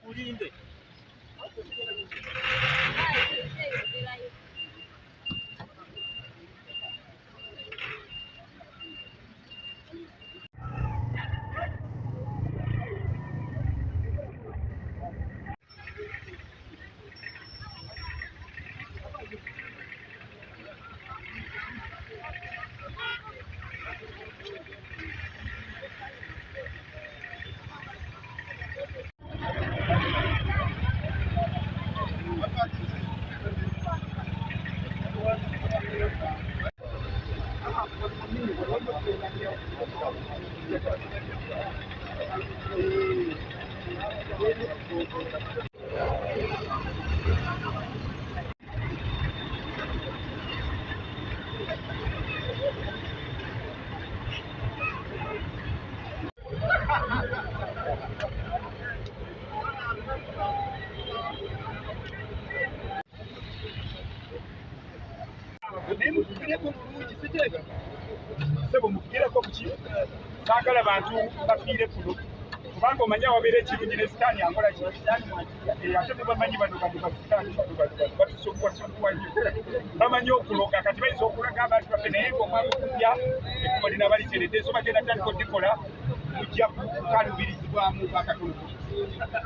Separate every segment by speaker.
Speaker 1: Ulinde. Sebo mukireko kuki sagala bantu bafiire kuno kubanga omanya wabeera ekirungi ne sitaani angola ate tebamanyi bano badubasitaani batusogwasogwa nnyo bamanyi okuloga kati bayinza okulaga abantu baffe naye ng'omwaka okupya ekkubo lina baliteredde so bagenda tandika oddikola mujja kukalubirizibwamu akatono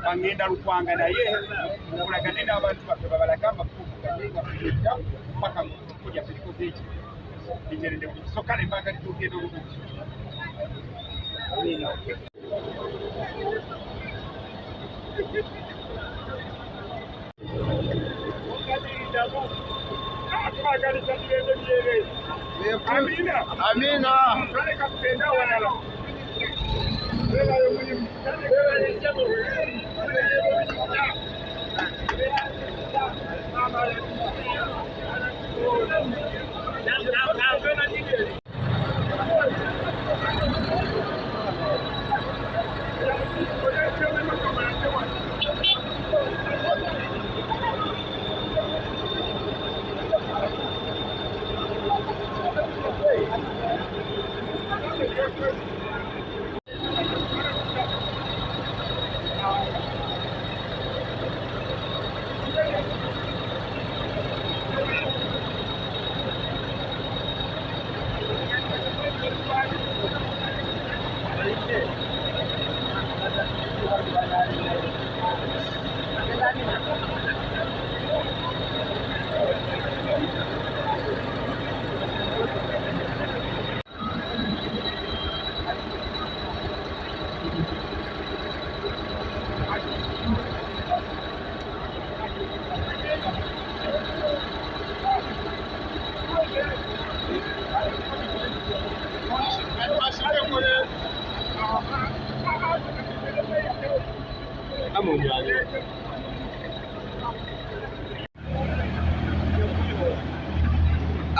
Speaker 1: bangenda lukwanga naye okulagane n'abantu baffe babalaga amakubo ganegaedda paka kulya terikoze eki biteredde bulungi so kale mbagala tugenda olulungi Amina.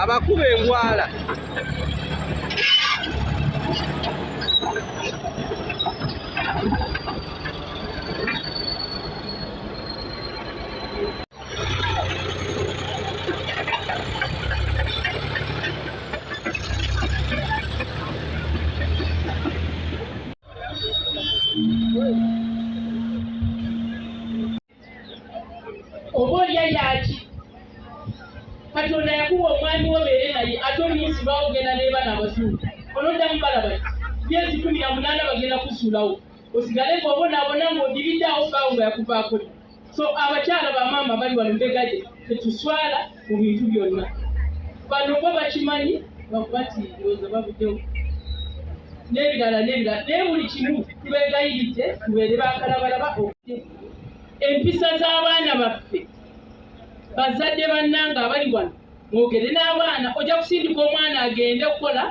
Speaker 1: Abakuba engwala
Speaker 2: obolya yaki Katonda yakuwa omwami wobeere naye ate omuyisiba ogenda n'ebaana abazungu onoddamu balaba myezi 18 bagenda kusuulawo osigale ng'obonaabona ng'odiridde awo baawo nga yakuvaako so abakyala bamaama bali wano mbegade tetuswala mu bintu byonna bano bo bakimanyi bakuba nti ndowooza babuddewo n'ebirala naye buli kimu tubeegayiridde tubeere bakalabalaba okute empisa z'abaana baffe bazadde bannanga abali wano mwogere n'abaana ojja kusindika omwana agende okukola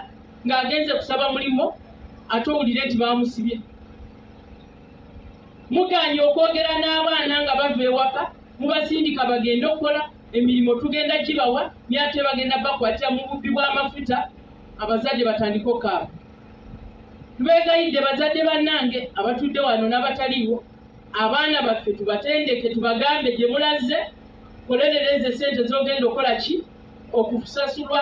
Speaker 2: ng'agenze kusaba mulimo ate owulire nti bamusibye muganye okwogera n'abaana nga bava ewaka mubasindika bagende okukola emirimu tugenda gibawa myate bagenda bakwatira mu bubbi bw'amafuta abazadde batandika okaaba tubeegayidde bazadde bannange abatudde wano n'abataliiwo abaana baffe tubatendeke tubagambe gye mulaze kolerereze sente z'ogenda okola ki okusasulwa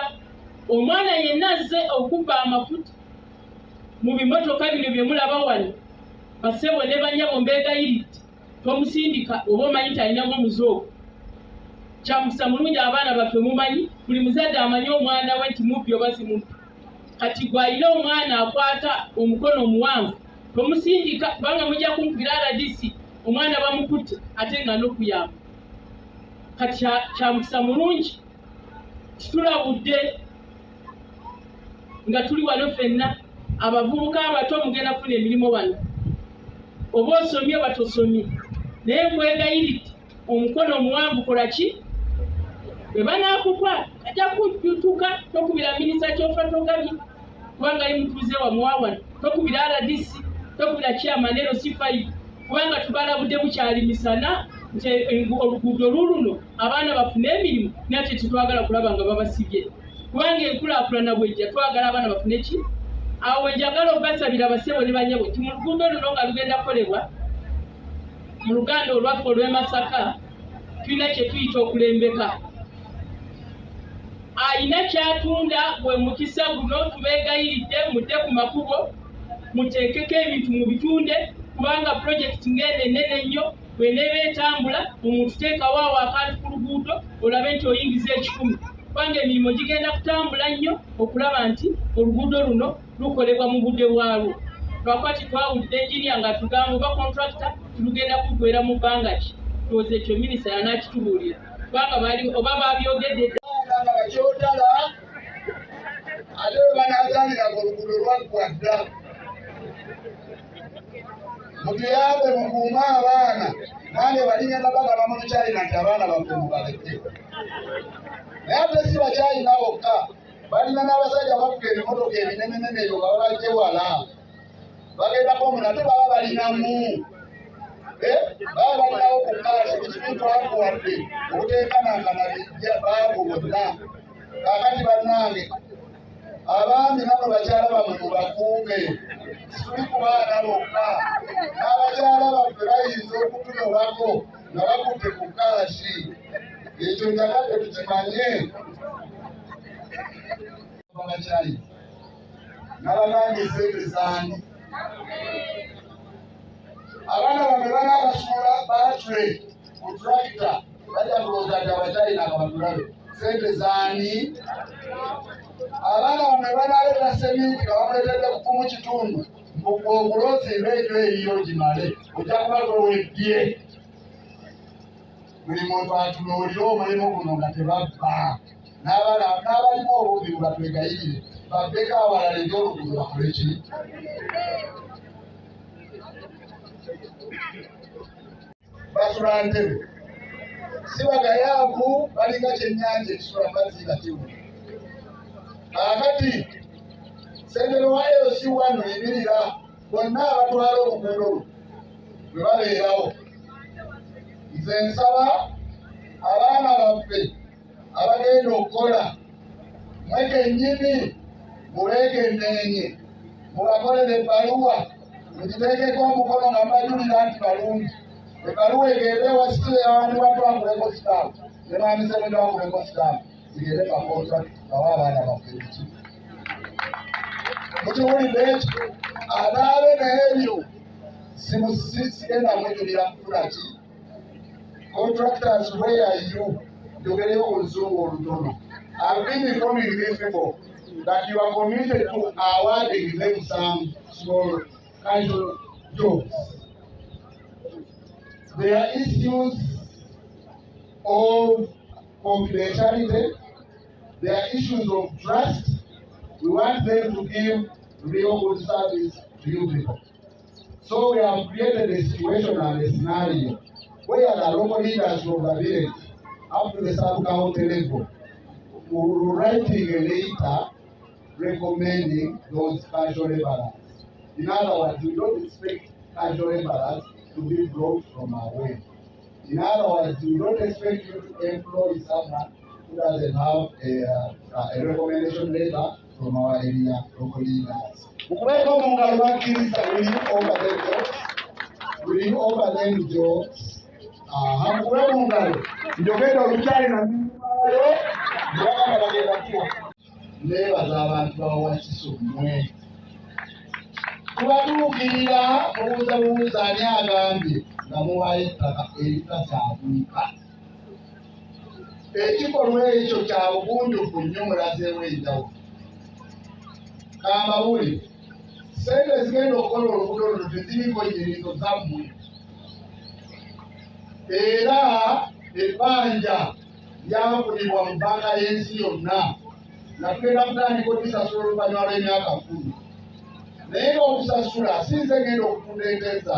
Speaker 2: omwana yenna azze okubba amafuta mu bimotoka bino bye mulaba wano basebo ne banyabo mbeegayiridde tomusindika oba omanyi talinamu omuzoogo. Kyamusa mulungi abaana baffe mumanyi buli muzadde amanyi omwana we nti mubbi oba si mubbi. Kati gw'alina omwana akwata omukono omuwanvu tomusindika kubanga mujja kumpira RDC omwana bamukutte ate nga n'okuyamba. Kati Kyamusa mulungi tulabudde nga tuli wano ffenna abavubuka abato mugenda kufuna emirimu wano oba osomye oba tosomye naye nkwegayiridde omukono omuwanvu kola ki bwe banaakukwata ajja kujjutuka tokubira minisita kyofa togabye kubanga ali mutuuze wamuwa wano tokubira RDC tokubira chairman LC5 kubanga tubalabudde bukyali misana nti oluguudo luluno abaana bafune emirimu nate tetwagala kulaba nga babasibye kubanga enkulaakulana bwejja twagala abaana bafune ki. Awo njagala obasabira abasebo ne banyabo nti mu luguudo luno nga lugenda kukolebwa mu luganda olwaffe olw'e Masaka tulina kye tuyita okulembeka. Ayina kyatunda bwe mukisa guno tubeegayiridde mudde ku makubo muteekeko ebintu mu bitunde kubanga pulojekiti ng'eno ennene nnyo bw'eneeba etambula omuntu teekawo awo akantu ku luguudo olabe nti oyingiza 10 kubanga emirimu gigenda kutambula nnyo okulaba nti oluguudo luno lukolebwa mu budde bwalwo. Lwakwati twawulidde engineer nga tugamba oba contractor tulugenda kuggwera mu bbanga ki tuwoza ekyo minisita yanaakitubuulira kubanga bali oba babyogedde
Speaker 3: kyotala ate we banaazanira oluguudo lwaggwa dda mutuyambe mukuume abaana nange balingenda bagaba mu China nti abaana baffe mubaleke naye ate si bakyayina bokka balina n'abasajja bafuga ebimotoka ebinenenene ebyo nga babajje wala bagendako munate baba balinamu baba balinawo ku kaasi ekimu twakuwadde okuteekanankana bijja baabo bonna kaakati bannange abaami namwe bakyala bamwe mubakuume situli ku baana bokka n'abakyala baffe bayinza okutunobako nga bakutte ku kaasi ekyo njagadde tukimanye babakyali n'abagambye sente zaani abaana bamwe banaabasumula baatule ku tractor bajja kulowooza nti abakyalina nga batulabe sente zaani abaana bamwe banaaleta seminti nga bamuletedde kukumu kitundu ogulozimba ekyo eriyo gimale ojja kuba toweddye buli muntu atunuulire omulimu guno nga tebabba n'abalimu obuubiru batwegayirire babbeko awalala ebyoluguudo bakole ki. Basula ntebe si bagayaavu balinga kyennyanja ekisula mazzi batiwu kakati sentero wayo si wano ebirira bonna abatwala oluguudo bwe babeerawo nze nsaba abaana baffe abagenda okukola mwekennyini mubeekenneenye mubakolere ebbaluwa mugiteekeko omukono nga mbajulira nti balungi ebbaluwa egende wasitule yawandiwaddwanguleko sitaamu ne maamisemedwanguleko sitaamu zigende bakontrakiti bawa abaana baffe biki mukiwulidde ekyo anaabe n'ebyo sigenda mwejulira kufuna ki. Contractors, where are you? You get olutono. I've been informing these people that you are committed to awarding them some small casual jobs. There are issues of confidentiality. There are issues of trust. We want them to give real good service to you people. So we have created a situation and a scenario where the local leaders from the village up to the sub-county level were writing a letter recommending those casual laborers. In other words, we don't expect casual laborers to be brought from our way. In other words, we don't expect you to employ someone who doesn't have a recommendation letter from our area local leaders. Will you offer them jobs? Nebaza abantu bawakisa omwe tubatuukirira mubuuzabuuza ani agambye nga muwayo ettaka eritasaabuuka. Ekikolwa ekyo kya bugunjufu nnyo, mulazeewo enjawulo. Kambabuli, ssente zigenda okukola oluguudo luno teziriko nnyirizo zammwe, era ebbanja lyafunibwa mu bbanka y'ensi yonna nga tugenda kutandika okusasula oluvannyuma lw'emyaka 10. Naye ng'okusasula si nze ngenda okutuleeteza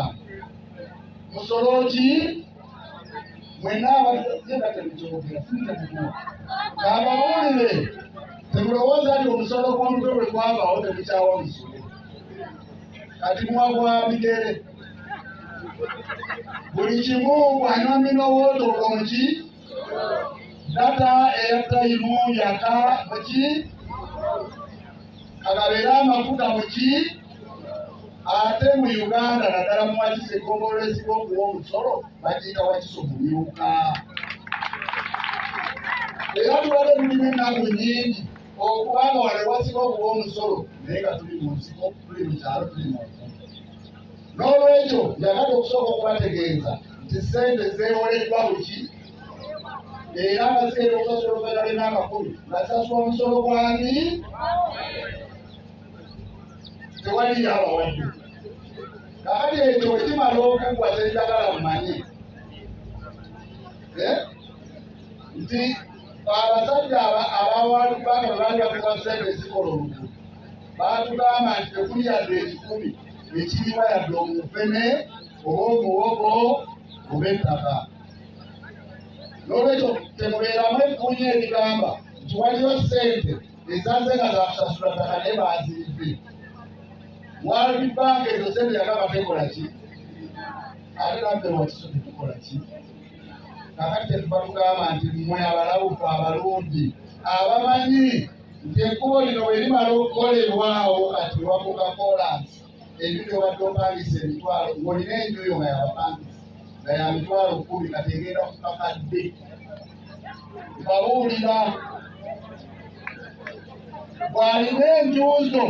Speaker 3: musolo ki mwenna abagenda temukyogera sintemukuwa kababuulire temulowooza nti omusolo gw'omutwe bwe gwavaawo temukyawa musolo kati muwagwa bigere buli kimu bwanywa minowooto olwomuki data eyatayimu yaka muki agabeera amafuta muki ate mu Uganda naddala mu Wakiso ekkombolesi b'okuwa omusolo bagiyita Wakiso mumyuka. Era tubadde tulina ennaku nnyingi okubanga wano wasiba okuwa omusolo naye nga tuli mu nsiko, tuli mu kyalo, tuli mu nfu. N'olwekyo yagadde okusooka okubategeeza nti ssente zeewoleddwa buki era nga zigenda okusasula oluvannyuma lw'emyaka 10 nga zisasula omusolo gwani tewali yabawadde. Kakati ekyo bwe kimala okuggwa tenjagala mumanyi nti abasajja abawalibanga bwe baali bakuba ssente ezikola oluguudo baatugamba nti tekuli yadde ekikumi ekiriwa yadde omufene oba omuwogo oba ettaka. N'olwekyo temubeeramu effunya erigamba nti waliyo ssente ezaze nga zakusasula ttaka naye baazibbe. Mwali banka ezo ssente yagamba tekola ki ate nabbe Wakiso tetukola ki. Kakati tetuba tugamba nti mmwe abalawufu abalungi abamanyi nti ekkubo lino bwe limala okukolebwawo kati lwa Coca-Colas ebintu obadde opangisa emitwalo ng'olina enjuyo nga yabapangisa nga ya mitwalo 10 kati egenda ku kakadde. Babuulira bw'alina enjuuzo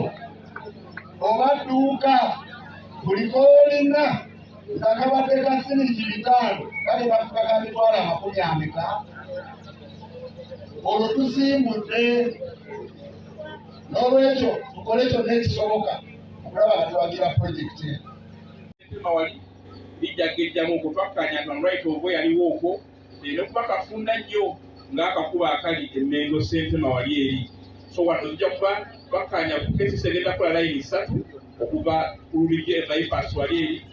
Speaker 3: oba dduuka buli koolina nga kabadde ka siringi 5 kale bafuka ka mitwalo 90 olwo tusimbudde. N'olwekyo tukole kyonna ekisoboka okulaba nga tuwagira pulojekiti
Speaker 1: wali lijjagejjamu okwo twakkanya nti right of way yaliwo okwo era okuba kafunda nnyo ng'akakuba akali Emmengo Ssentema wali eri. So wano ojja kuba twakkanya KCC egenda kukola layini 3 okuva ku Lubiri bypass wali eri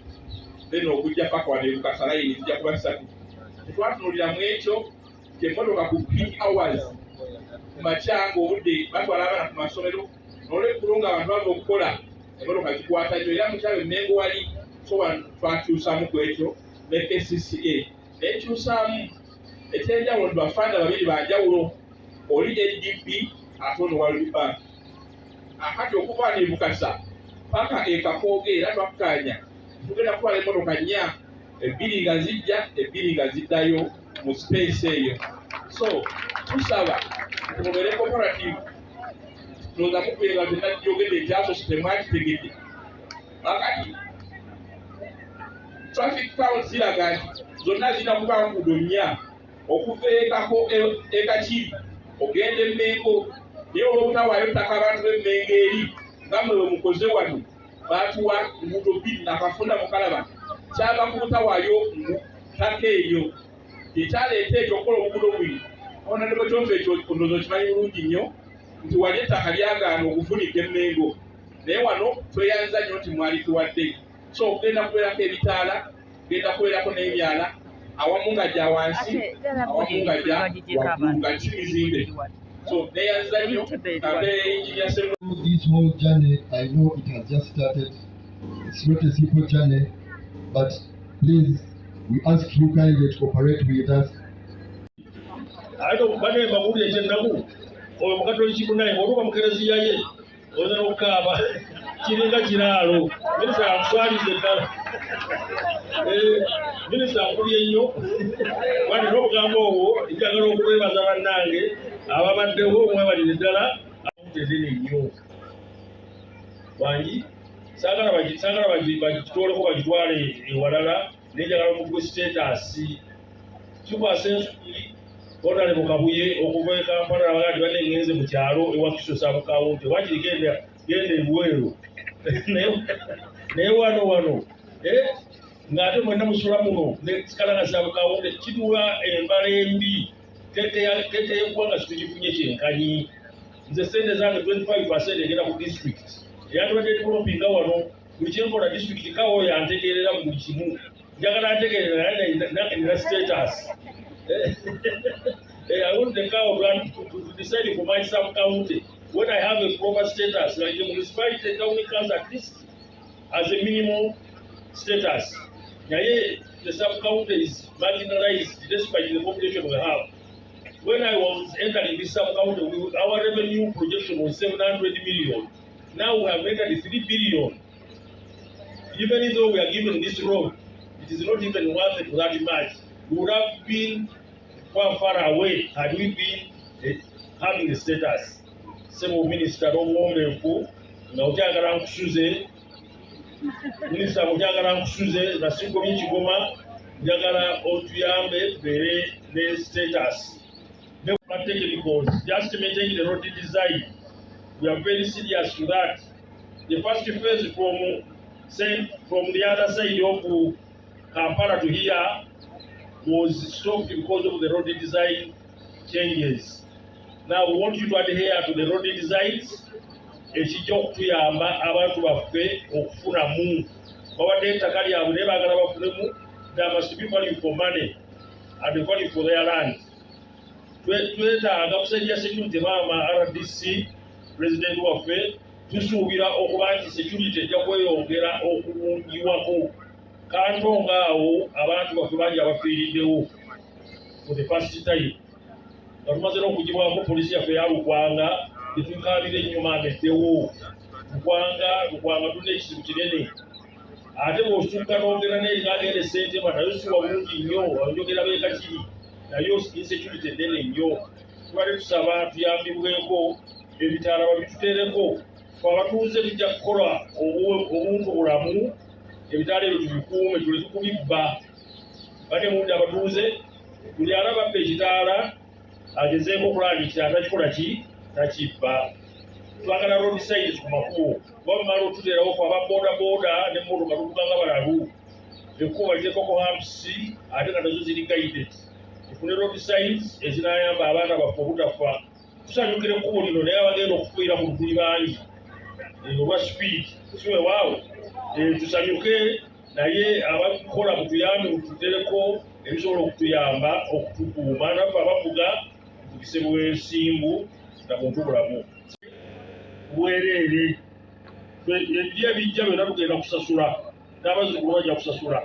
Speaker 1: then okujja paka wano Bukasa layini zijja kuba 3. Tetwatunuulira mu ekyo emmotoka ku peak hours ku makya ng'obudde batwala abaana ku masomero n'olwekkulo ng'abantu bava okukola emmotoka zikwata nnyo era mukyalo Emmengo wali. So wano twakyusaamu ku ekyo ne KCCA nekyusaamu ekyenjawulo bafanda babiri banjawulo oli ADP ate ono World Bank. Akati okuva ne Bukasa paka Kakooge era twakkanya tugenda kutwala emmotoka 4 2 nga zijja 2 nga ziddayo mu space eyo. So tusaba mubeere cooperative noza mukwenga tenajjogedde ekyasoose temwakitegedde. Akati traffic count ziraga nti zonna zirina kuba nguudo 4 okuva Ekakiri ogenda Emmengo naye olw'obutawaayo ttaka abantu b'Emmengo eri nga mwe bwe mukoze wano baatuwa nguudo 2 nakafunda mukalaba kyava ku butawaayo ttaka eryo kyekyaleeta ekyo okukola obuguudo bwino. Ona ne bwe kyova ekyo ndowooza okimanyi bulungi nnyo nti wali ettaka lyagaana okufunika Emmengo naye wano tweyanza nnyo nti mwali tuwadde. So ogenda kubeerako ebitaala genda kubeerako n'ebyala awamu nga gya wansi awamu nga gya waggulu nga kimizimbe. So neyanza nnyo abe engineer Ssemwanga.
Speaker 4: This whole journey, I know it has just started. It's not a simple journey, but please, we ask you kindly to cooperate with us.
Speaker 5: Aito bade mabuli ekyendamu oyo mukatoliki kunaye oluba mukereziya ye oza n'okukaaba kiringa kiraalo minisita akuswalize ddala minisita akulye nnyo wati n'obugambo obwo njagala okwebaza bannange ababaddewo omwebalire ddala amutendene nnyo wangi sagala bagitwaleko bagitwale ewalala nenjagala omugugu status kikwasensuki odale mu Kabuye okuva e Kampala abagadi badde ngenze mu kyalo ewa Kisosa mu kawunti wakiri genda ebweru naye wano ng'ate mwenna musula muno ne kikalangasa mu kawunti kituwa embala embi teteyekuwa nga situgifunye kyenkanyi nze sente zange 25% egenda ku district eyandibadde developinga wano buli kyenkola district kawo yantegeerera mu buli kimu njagala ntegeerera naye nina status I want the cow to decide for my sub-county when I have a proper status, like the municipality county comes at least as a minimum status. Now, the sub-county is marginalized despite the population we have. When I was entering this sub-county, our revenue projection was 700 million. Now we have entered 3 billion. Even though we are given this road, it is not even worth it that much. We would have been far away had we been having the status. Same minister of Womenfu, Naujagara Nkusuze, Minister Naujagara Nkusuze, Nasuko Michigoma, Jagara Otuyambe, Bere, the status. They were taken because just maintaining the road design, we are very serious to that. The first phase from the other side of Kampala to here was stopped because of the road design changes. Now we want you to adhere to the road designs. Ekijja okutuyamba abantu baffe okufunamu babadde ettaka lyabwe naye baagala bafunemu. They must be value for money and value for their land. Twetaaga kusajja security maama RDC president waffe tusuubira okuba nti security ejja kweyongera okubungiwako kantonga awo abantu baffe bangi abafiiriddewo for the first time nga tumaze n'okugibwako polisi yaffe ya Lukwanga tetukaabira ennyuma ameddewo Lukwanga tulina ekizibu kinene ate bw'osukka n'ogera n'egagenda esente nayo si walungi nnyo njogera beeka kiri nayo insecurity ennene nnyo tubadde tusaba tuyambibweko ebitaala babituteereko abatuuze tujja kukola obuntu bulamu ebitaala ebyo tubikuume tule tukubibba bate mundi abatuuze buli alababba ekitaala agezeeko okulangikira atakikola ki takibba. Twagala road signs ku makubo bamala otuteerawo ku ababooda n'emmotoka tukuganga balalu ekkuba liteekoko hamsi ate nga nazo ziri guided tufune road signs ezinayamba abaana baffe obutafa. Tusanyukira ekkubo lino naye abagenda okufiira mu lutuli bangi olwa speed siwewaawo tusanyuke naye abakola mutuyambe mututereko ebisobola okutuyamba okutukuuma naffe abavuga tugise bwesimbu na muntu bulamu bwereere ebiri ebijja byonna tugenda kusasula n'abazzukulu bajja kusasula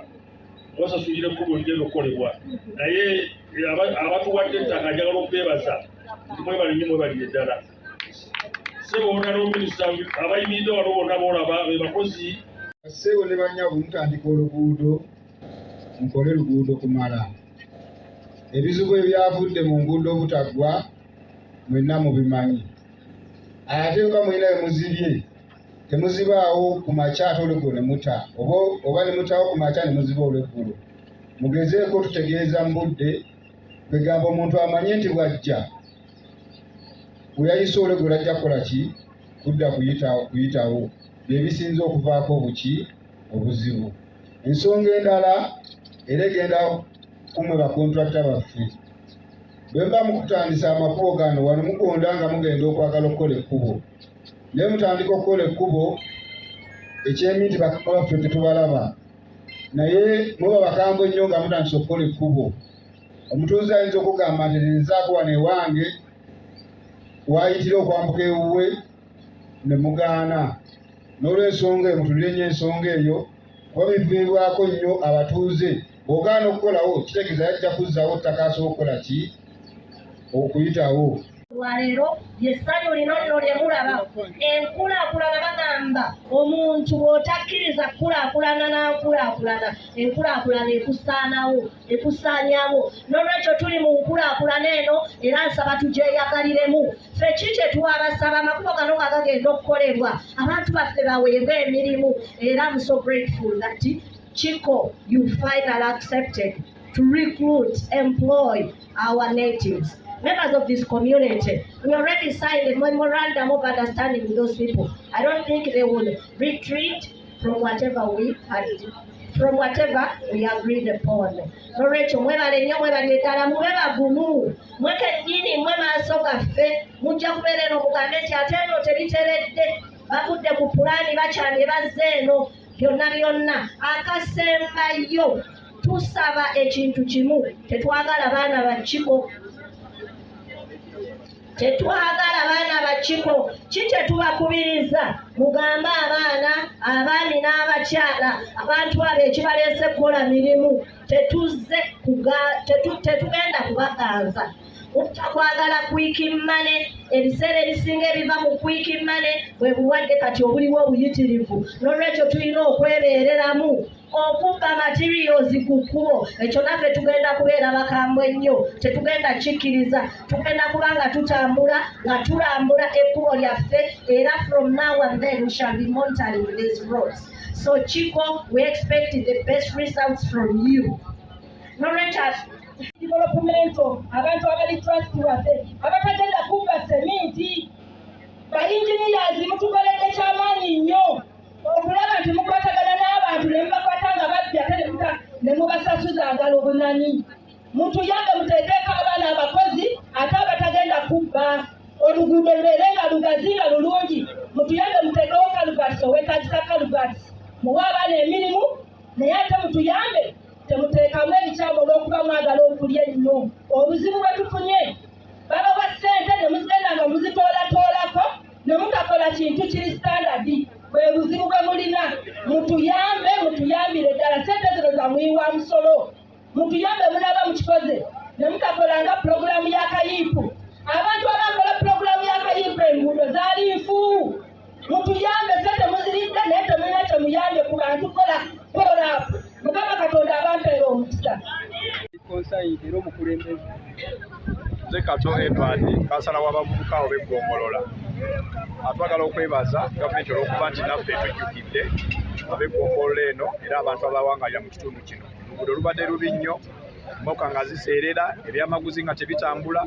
Speaker 5: basasulira ekkubo ligenda okukolebwa naye abatuwadde ettaka njagala okubeebaza nti mwebale nnyo mwebalire ddala. Sebo nalo minisita abayimiridde wano bonna boolaba be bakozi
Speaker 6: Sebo ne bannyabo mutandika oluguudo mukole luguudo kumala. Ebizibu ebyavudde mu nguudo obutaggwa mwenna mubimanyi. Ate nga mwina emuzibye temuzibaawo ku makya ate olweggulo ne muta oba ne mutawo ku makya ne muziba olweggulo. Mugezeeko tutegeeza mu budde kwegamba omuntu amanye nti bw'ajja bwe yayise olweggulo ajja kukola ki kudda kuyitawo byebisinza okuvaako obuzibu. Ensonga endala era egenda kumwe bakontrakita baffe bwe mba mukutandisa amakubo gano wano mugonda nga mugenda okwagala okukola ekkubo naye mutandika okukola ekkubo ekyemi nti bakama baffe tetubalaba naye muba bakambwe ennyo nga mutandisa okukola ekkubo. Omutuuze ayinza okugamba nti nzaako wano ewange wayitira okwambuka ewuwe ne mugaana. N'olw'ensonga eyo mutulire nnyo ensonga eyo kuba biviibwako nnyo abatuuze. Bw'ogaana okukolawo kitegeeza yajja kuzzaawo ttaka asobola okukola ki okuyitawo.
Speaker 7: Walero yesanyu lino nno lye mulaba enkulaakulana bagamba omuntu bw'otakkiriza kulaakulana n'akulaakulana enkulaakulana ekusaanyawo n'olwekyo tuli mu nkulaakulana eno era nsaba tugyeyagaliremu ffe ki kye twabasaba amakubo gano nga gagenda okukolerwa abantu baffe baweebwe emirimu era I'm so grateful that Chiko you finally accepted to recruit, employ our natives. Members of this community, we already signed a memorandum of understanding with those people. I don't think they will retreat from whatever we agreed upon. Lorecho mwebale nnyo mwebale ddala mubeba gumu mweke ddiini mwe maaso gaffe mujja kubeera eno mugambe nti ate eno teriteredde bavudde ku pulaani bakyamye bazze eno byonna akasembayo tusaba ekintu kimu tetwagala baana ba Chiko kikye tubakubiriza mugambe abaana abaami n'abakyala abantu abo ekibaleese kukola mirimu tetugenda kubaganza kwagala kwikimmane ebiseera ebisinga ebiva mu kwikimmane bwe bulwadde kati obuliwo obuyitirivu n'olwekyo tulina okwebeereramu okubba materials ku kkubo ekyo naffe tugenda kubeera bakambwe nnyo tetugenda kikkiriza tugenda kuba nga tutambula nga tulambula ekkubo lyaffe era from now and then we shall be monitoring these roads. So Chiko, we expect the best results from you. N'olwekyo developmento abantu abali trustworthy abatagenda kubba seminti bainjiniyazi mutukoledde kyamaanyi nnyo okulaba nti mukwatagana n'abantu ne mubakwata nga babbi ate ne mubasasuzangala obunani mutuyambe muteekeeko abaana abakozi ate abatagenda kubba oluguudo lubeere nga lugazi nga lulungi mutuyambe muteekewo kaluvats owetagisa kaluvats muwe abaana emirimu naye ate mutuyambe temuteekamu ebikyamu olw'okuba mwagala okulya ennyo obuzibu bwe tufunye babawa ssente ne muzigenda nga muzitoolatoolako ne mutakola kintu kiri standardi bwe buzibu bwe mulina mutuyambire ddala ssente zino za muyiwa musolo mutuyambe mulaba mukikoze ne mutakolanga pulogulaamu y'akayiipu abantu abakola pulogulaamu y'akayiipu enguudo zaali nfu mutuyambe ssente muziridde naye temulina kyemuyambye ku bantu kola polaapu Mukama Katonda abampeera omukisa konsayidi era omukulembeze
Speaker 1: nze Kato Edward kansala w'abavubuka ab'eggongolola atwagala okwebaza gavumenti olw'okuba nti naffe tujjukidde ab'eggongolola eno era abantu abawangalira mu kitundu kino oluguudo lubadde lubi nnyo mmoka nga ziseerera ebyamaguzi nga tebitambula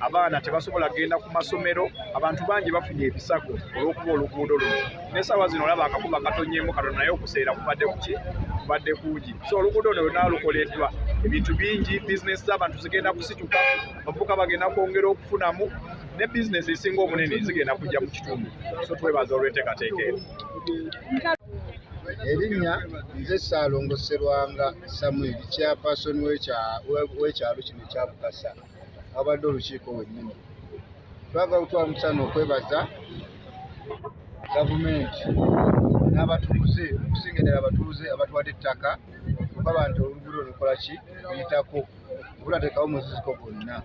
Speaker 1: abaana tebasobola kugenda ku masomero abantu bangi bafunye ebisago olw'okuba oluguudo luno n'essaawa zino olaba akakuba katonyeemu katono naye okuseera kubadde kungi so oluguudo luno lwonna lukoleddwa ebintu bingi bizinesi z'abantu zigenda kusituka abavubuka bagenda kwongera okufunamu ne bizinesi esinga obunene zigenda kujja mu kitundu so twebaza olw'enteekateeka eno.
Speaker 6: Erinnya nze Ssaalongoserwanga Samuel chairperson w'ekyalo kino ekya Bukasa abadde olukiiko wennyini twagala okutwala omusana okwebaza gavumenti n'abatuuze okusinga ddala abatuuze abatwadde ettaka okaba nti oluguudo lukola ki luyitako obulateekawo muziziko gwonna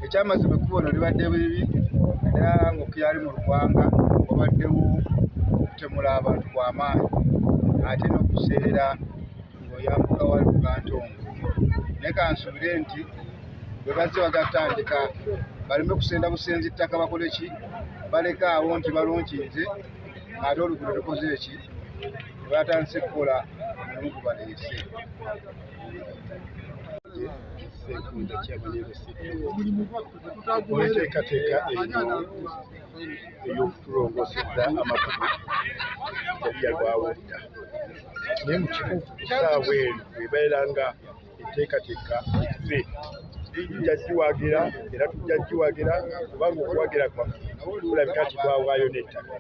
Speaker 6: ekyamazima ekkubo no libadde bibi era ng'okyali mu lugwanga wabaddewo okutemula abantu kw'amaanyi ate n'okuseerera ng'oyambuka wali bukantongo naye kansubire nti bwe bazze bagatandika baleme kusenda busenzi ttaka bakole ki baleka awo nti balonkinze ate oluguudo lukoze eki batandise kukola omulimu baleese
Speaker 4: enteekateeka eyo ey'okutulongoseza amakubo teri yalwawo dda naye mu kikuufu essaawa eno ebeera nga enteekateeka effe tujja giwagira era tujja giwagira kubanga okuwagira kulabika nti twawaayo n'ettaka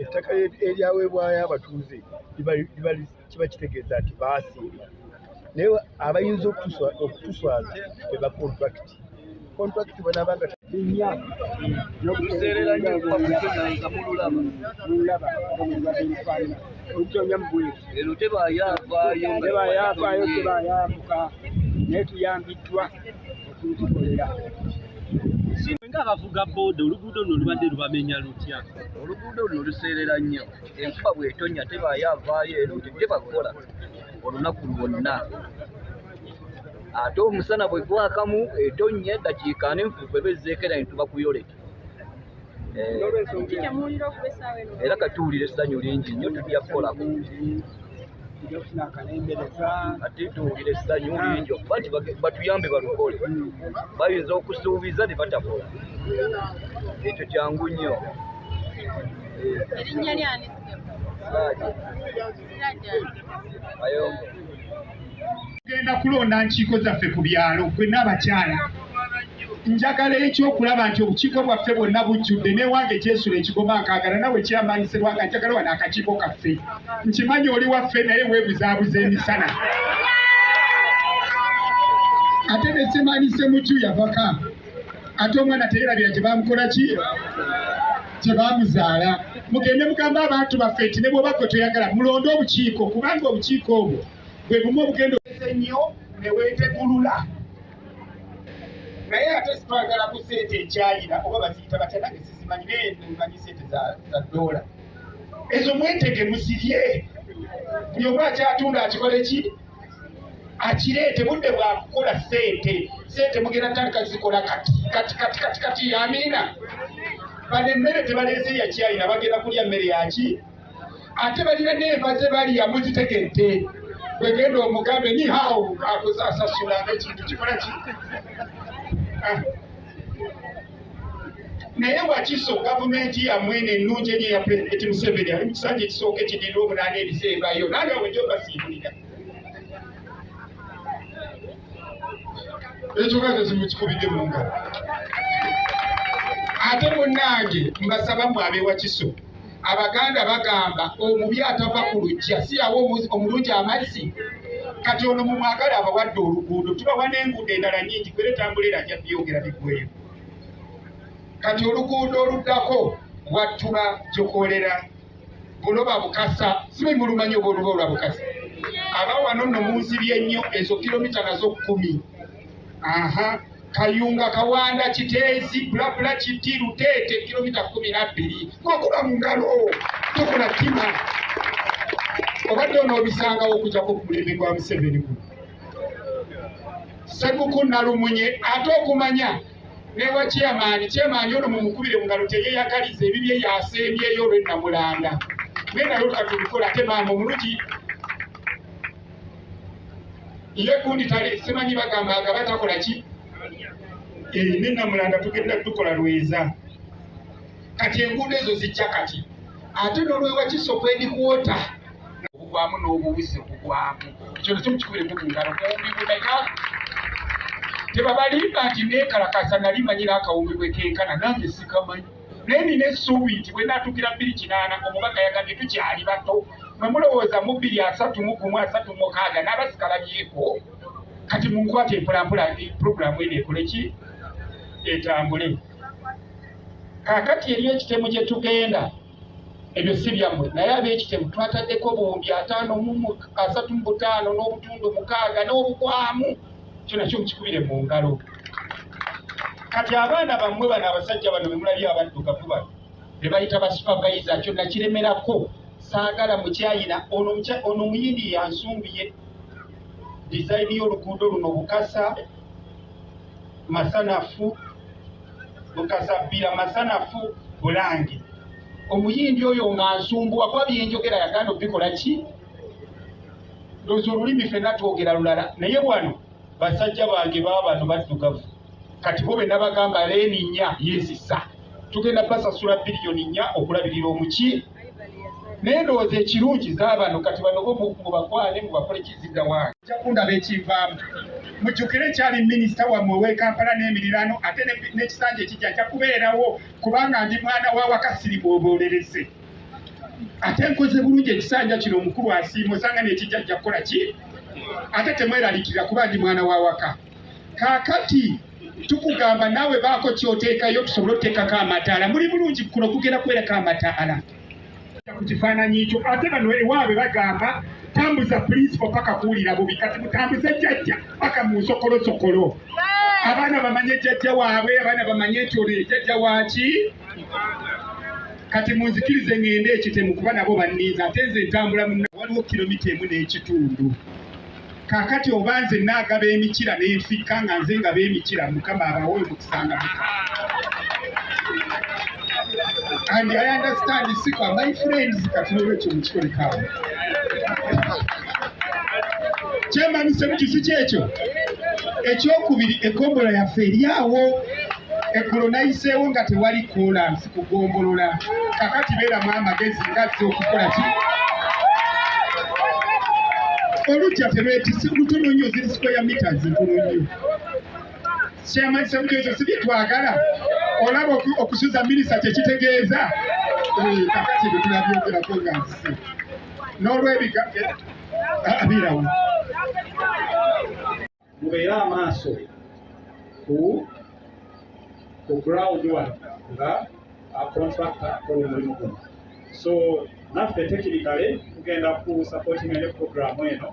Speaker 4: ettaka eryaweebwayo abatuuze kiba kitegeeza nti baasiima naye abayinza okutuswaza be bakontrakiti banaabanga
Speaker 8: n'okuseerera nnyo nga mululaba olutonya mubweru ero tebayavaayo tebayambuka naye tuyambiddwa okutukolera ng'abavuga booda oluguudo luno lubadde lubamenya lutya? Oluguudo luno luseerera nnyo, enkuba bw'etonnya tebaayo avaayo ero tebakola olunaku lwonna. Ate omusana bwe gwakamu etonnya eddakiika n'enfuufu ebezzeekera ne tuba kuyoleka. Era katuwulira essanyu lingi nnyo tulya kukolako. Ate tuwulira essanyu lingi okuba nti batuyambe balukole. Bayinza okusuubiza ne batakola. Ekyo kyangu nnyo.
Speaker 9: Erinnya lyani?
Speaker 8: Mayombo.
Speaker 1: Tugenda kulonda nkiiko zaffe ku byalo gwe n'abakyala. Njagala ekyokulaba nti obukiiko bwaffe bwonna bujjudde n'ewange kyesula ekigoma nkaagala nawe kyamaanyisirwanga njagala wano akakiiko kaffe. Nkimanyi oli waffe naye weebuzaabuza emisana. Ate ne simaanyise muju yavaka. Ate omwana teyerabira gye baamukola ki? Gye baamuzaala. Mugende mugamba abantu baffe nti ne bw'oba gwe toyagala mulonde obukiiko kubanga obukiiko obwo bwe bumu obugenda ennyo ne weetegulula. Naye ate sitwagala ku ssente ekyayira oba baziyita batya nange sizimanyi naye mmanyi ssente za ddoola. Ezo mwetege muzirye. Buli omu akyatunda akikole ki? Akireete budde bwa kukola ssente. Ssente mugenda tandika zikola kati yamiina. Bano emmere tebaleese ya kyayina bagenda kulya mmere yaki? Ate balina n'enva ze balya muzitegedde. Bwegenda omugambe ni hao akusasasulanga ekintu kikola ki? Naye wakiso gavumenti yamwene ennungi ennyo eya Pulezidenti Museveni ali mu kisanja ekisooka ekidinda omunaana ebisembayo nange awo gyo basiibulira. Ekyo kaze zimukikubidde mu ngalo. Ate munnange mbasaba mmwe ab'ewakiso. Abaganda bagamba omubi atava ku luggya si yawa omulungi amazzi. Kati ono mumwagala abawadde oluguudo tubawa n'enguudo endala nnyingi kwera tambulira ajja byogera biggweyo. Kati oluguudo oluddako wattula Jokolera Buloba Bukasa sibe mulumanyi oba oluba olwa Bukasa. Aba wano nno munzibye nnyo ezo kilomita nazo 10. Kayunga Kawanda Kiteezi Bulabula Kiti Luteete kilomita 12. Ng'okula mu ngalo tokola kima. Obadde onoobisangawo okujjako ku mulembe gwa Museveni guno. Ssebuku Nalumunye ate okumanya newa kyamaani ono mumukubire mu ngalo teyeyagaliza ebibye yasemyeyo olw'Ennamulanda. Naye naye tukatubikola ate maama omulungi. Ye gundi tali simanyi bagamba nga batakola ki? N'Ennamulanda tugenda tukola lweza. Kati enguudo ezo zijja kati. Ate n'olwewakiso kwedikwota obugwamu n'obuwisi obugwamu. Ekyo nakyo mukikubire mu ngalo kuwumbi bumeka. Tebabalimba nti neekalakasa nali manyira akawumbi bwe kenkana nange sikamanyi. Naye nina essuubi nti bwe naatuukira 2:8 omubaka yagambye tukyali bato. Mwe mulowooza mu 2:31 n'abasikalabyeko. Kati munkwate empolampola puroguramu eno ekole ki? Etambule. Kaakati eriyo ekitemu gye tugenda. Ebyo si byammwe naye ab'ekitemu twataddeko obuwumbi 535 n'obutundu 6 n'obugwamu. Kyo nakyo mukikubire mu ngalo. Kati abaana bammwe bano abasajja bano be mulabye abaddugavu bano be bayita ba supervisor kyo nakiremerako saagala mukyayina ono muyindi yansumbiye design y'oluguudo luno Bukasa Masanafu Bukasa Bbira Masanafu Bulange. Omuyindi oyo nga nsumbuwa kwa byenjogera yaganda obikola ki? Ndowooza olulimi ffenna twogera lulala naye wano basajja bange baabano baddugavu. Kati bo benna bagamba leeni nnya yeesisa. Tugenda basasula biliyoni 4 okulabirira omuki. Naye ndowooza ekirungi zaabano kati bano bo mubakwane mubakole kiziga wange. Nja kundaba ekinvaamu. Mujjukire ekyali minisita wammwe w'e Kampala n'emiriraano ate n'ekisanja ekijja nja kubeerawo kubanga ndi mwana wa Wakasiri bw'oboolerese. Ate nkoze bulungi ekisanja kino omukulu asiima osanga n'ekijja ajja kukola ki? Ate temweralikirira kuba ndi mwana wa Waka. Kaakati tukugamba naawe baako kyoteekayo tusobole okuteekako amataala. Muli bulungi kuno kugenda kwereka amataala. Ku kifaananyi ekyo ate bano ewaabwe bagamba tambuza principal paka kuwulira bubi kati mutambuze jjajja paka mu nsokolosokolo. abaana bamanye jjajja waabwe, abaana bamanye nti oli jjajja waaki. Kati munzikirize ngende ekitemu kuba nabo banniiza ate nze ntambula waliwo kilomita 1.5. Kaakati oba nze naagaba emikira n'enfikka nga nze ngaba emikira Mukama abawe mukisanga muka. And I understand sikwa my friends kati n'olwekyo mukikolekaawo. Kyemanuse mu kisu kyekyo. Ekyokubiri ekkombolo yaffe eryawo. Eggulo nayiseewo nga tewali kolansi kugombolola. Kakati beeramu amagezi ngazze okukola ki? Olujja terwetise lutono nnyo, ziri square meters ntono nnyo. Kyemanuse mu kyekyo si bye twagala. Olaba okusuza minisita kyekitegeeza. Kakati bwe tunabyogerako nga nzise. N'olwebiga abirawo. Mubeere amaaso ku ground one nga contractor omulimu guno. So naffe technically tugenda ku supporting ene program eno.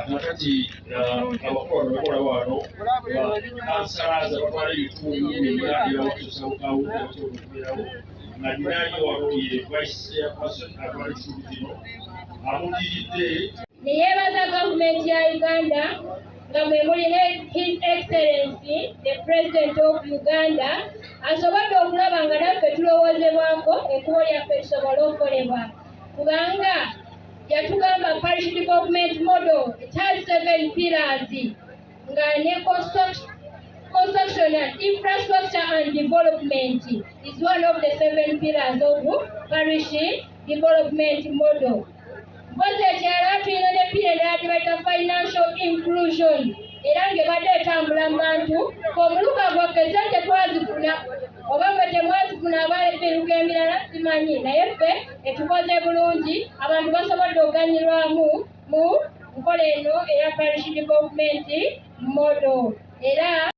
Speaker 5: Nakati abakola bakola wano bansalaza batwala ebitundu ebirali bakusaukawo okubeerawo nga dinali wabuliire vice chairperson atwala ekitundu kino amudiridde.
Speaker 9: Neyeebaza gavumenti ya Uganda nga mwe muli His Excellency the President of Uganda asobodde okulaba nga naffe tulowoozebwako ekkubo lyaffe lisobole okukolebwa kubanga yatugamba parish development model. It has 7 pillars nga ne construction and infrastructure and development is one of the 7 pillars of parish development model. Mpozi ekyala tulina ne pira endala gye bayita financial inclusion era ng'ebadde etambula mu bantu omuluka gwaffe sente twazifuna oba mwe temwazifuna abaebiruka emirala simanyi naye ffe etukoze bulungi abantu basobodde okuganyirwamu mu nkola eno eya parish development model era